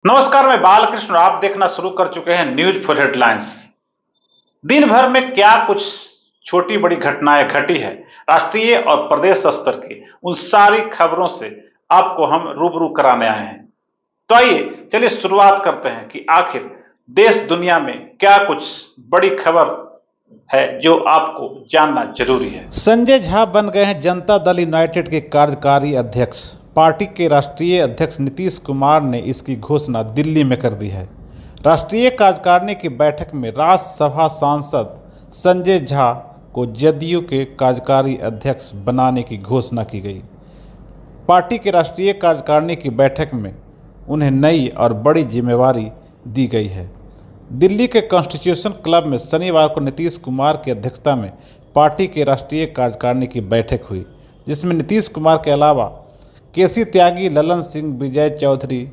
नमस्कार, मैं बालकृष्ण और आप देखना शुरू कर चुके हैं न्यूज फॉर हेडलाइंस। दिन भर में क्या कुछ छोटी बड़ी घटनाएं घटी है, राष्ट्रीय और प्रदेश स्तर की उन सारी खबरों से आपको हम रूबरू कराने आए हैं। तो आइए चलिए शुरुआत करते हैं कि आखिर देश दुनिया में क्या कुछ बड़ी खबर है जो आपको जानना जरूरी है। संजय झा बन गए हैं जनता दल यूनाइटेड के कार्यकारी अध्यक्ष। पार्टी के राष्ट्रीय अध्यक्ष नीतीश कुमार ने इसकी घोषणा दिल्ली में कर दी है। राष्ट्रीय कार्यकारिणी की बैठक में राज्यसभा सांसद संजय झा को जदयू के कार्यकारी अध्यक्ष बनाने की घोषणा की गई। पार्टी के राष्ट्रीय कार्यकारिणी की बैठक में उन्हें नई और बड़ी जिम्मेवारी दी गई है। दिल्ली के कॉन्स्टिट्यूशन क्लब में शनिवार को नीतीश कुमार की अध्यक्षता में पार्टी के राष्ट्रीय कार्यकारिणी की बैठक हुई, जिसमें नीतीश कुमार के अलावा केसी त्यागी, ललन सिंह, विजय चौधरी,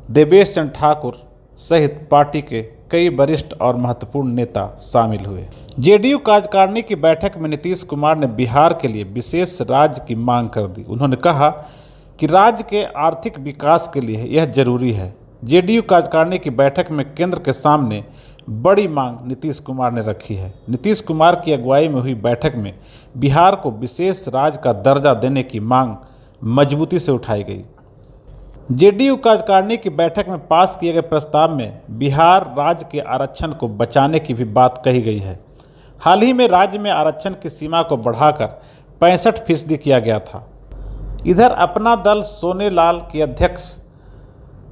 देवेश चंद्र ठाकुर सहित पार्टी के कई वरिष्ठ और महत्वपूर्ण नेता शामिल हुए। जेडीयू कार्यकारिणी की बैठक में नीतीश कुमार ने बिहार के लिए विशेष राज्य की मांग कर दी। उन्होंने कहा कि राज्य के आर्थिक विकास के लिए यह जरूरी है। जेडीयू कार्यकारिणी की बैठक में केंद्र के सामने बड़ी मांग नीतीश कुमार ने रखी है। नीतीश कुमार की अगुवाई में हुई बैठक में बिहार को विशेष राज्य का दर्जा देने की मांग मजबूती से उठाई गई। जेडीयू कार्यकारिणी की बैठक में पास किए गए प्रस्ताव में बिहार राज्य के आरक्षण को बचाने की भी बात कही गई है। हाल ही में राज्य में आरक्षण की सीमा को बढ़ाकर 65% किया गया था। इधर अपना दल सोनेलाल की अध्यक्ष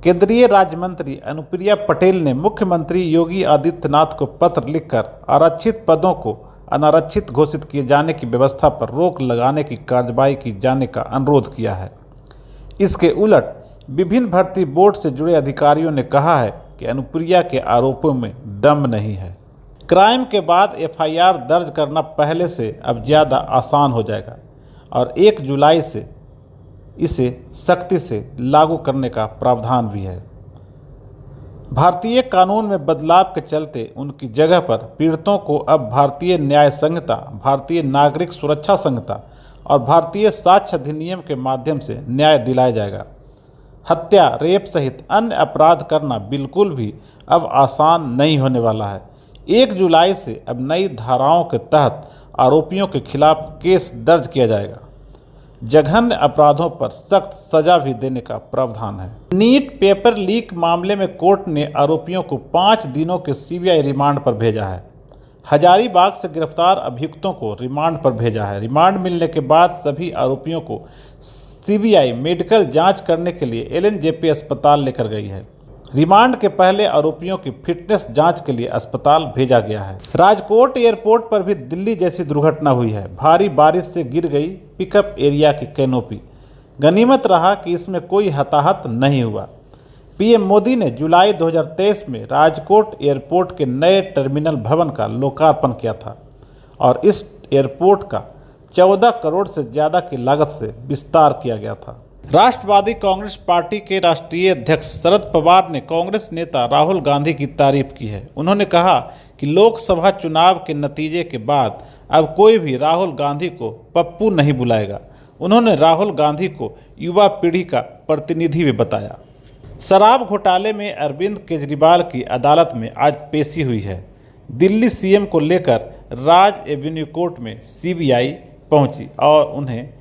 केंद्रीय राज्य मंत्री अनुप्रिया पटेल ने मुख्यमंत्री योगी आदित्यनाथ को पत्र लिखकर आरक्षित पदों को अनारक्षित घोषित किए जाने की व्यवस्था पर रोक लगाने की कार्रवाई की जाने का अनुरोध किया है। इसके उलट विभिन्न भर्ती बोर्ड से जुड़े अधिकारियों ने कहा है कि अनुप्रिया के आरोपों में दम नहीं है। क्राइम के बाद एफआईआर दर्ज करना पहले से अब ज़्यादा आसान हो जाएगा और 1 जुलाई से इसे सख्ती से लागू करने का प्रावधान भी है। भारतीय कानून में बदलाव के चलते उनकी जगह पर पीड़ितों को अब भारतीय न्याय संहिता, भारतीय नागरिक सुरक्षा संहिता और भारतीय साक्ष्य अधिनियम के माध्यम से न्याय दिलाया जाएगा। हत्या, रेप सहित अन्य अपराध करना बिल्कुल भी अब आसान नहीं होने वाला है। 1 जुलाई से अब नई धाराओं के तहत आरोपियों के खिलाफ केस दर्ज किया जाएगा। जघन्य अपराधों पर सख्त सजा भी देने का प्रावधान है। नीट पेपर लीक मामले में कोर्ट ने आरोपियों को 5 दिनों के सीबीआई रिमांड पर भेजा है। हजारीबाग से गिरफ्तार अभियुक्तों को रिमांड पर भेजा है। रिमांड मिलने के बाद सभी आरोपियों को सीबीआई मेडिकल जांच करने के लिए एलएनजेपी अस्पताल लेकर गई है। रिमांड के पहले आरोपियों की फिटनेस जांच के लिए अस्पताल भेजा गया है। राजकोट एयरपोर्ट पर भी दिल्ली जैसी दुर्घटना हुई है। भारी बारिश से गिर गई पिकअप एरिया की कैनोपी। गनीमत रहा कि इसमें कोई हताहत नहीं हुआ। पीएम मोदी ने जुलाई 2023 में राजकोट एयरपोर्ट के नए टर्मिनल भवन का लोकार्पण किया था और इस एयरपोर्ट का 14 करोड़ से ज़्यादा की लागत से विस्तार किया गया था। राष्ट्रवादी कांग्रेस पार्टी के राष्ट्रीय अध्यक्ष शरद पवार ने कांग्रेस नेता राहुल गांधी की तारीफ की है। उन्होंने कहा कि लोकसभा चुनाव के नतीजे के बाद अब कोई भी राहुल गांधी को पप्पू नहीं बुलाएगा। उन्होंने राहुल गांधी को युवा पीढ़ी का प्रतिनिधि भी बताया। शराब घोटाले में अरविंद केजरीवाल की अदालत में आज पेशी हुई है। दिल्ली सीएम को लेकर राज एवेन्यू कोर्ट में सीबीआई पहुंची और उन्हें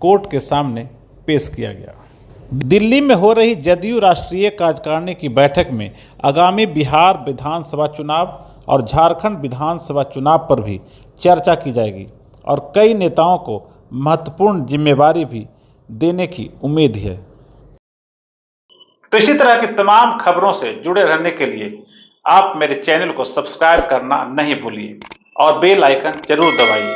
कोर्ट के सामने पेश किया गया। दिल्ली में हो रही जदयू राष्ट्रीय कार्यकारिणी की बैठक में आगामी बिहार विधानसभा चुनाव और झारखंड विधानसभा चुनाव पर भी चर्चा की जाएगी और कई नेताओं को महत्वपूर्ण जिम्मेवारी भी देने की उम्मीद है। तो इसी तरह की तमाम खबरों से जुड़े रहने के लिए आप मेरे चैनल को सब्सक्राइब करना नहीं भूलिए और बेल आइकन जरूर दबाइए।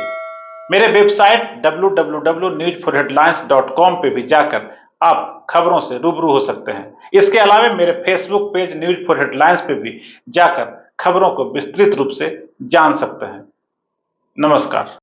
मेरे वेबसाइट www.newsforheadlines.com पे भी जाकर आप खबरों से रूबरू हो सकते हैं। इसके अलावा मेरे Facebook page news for headlines पे भी जाकर खबरों को विस्तृत रूप से जान सकते हैं। नमस्कार।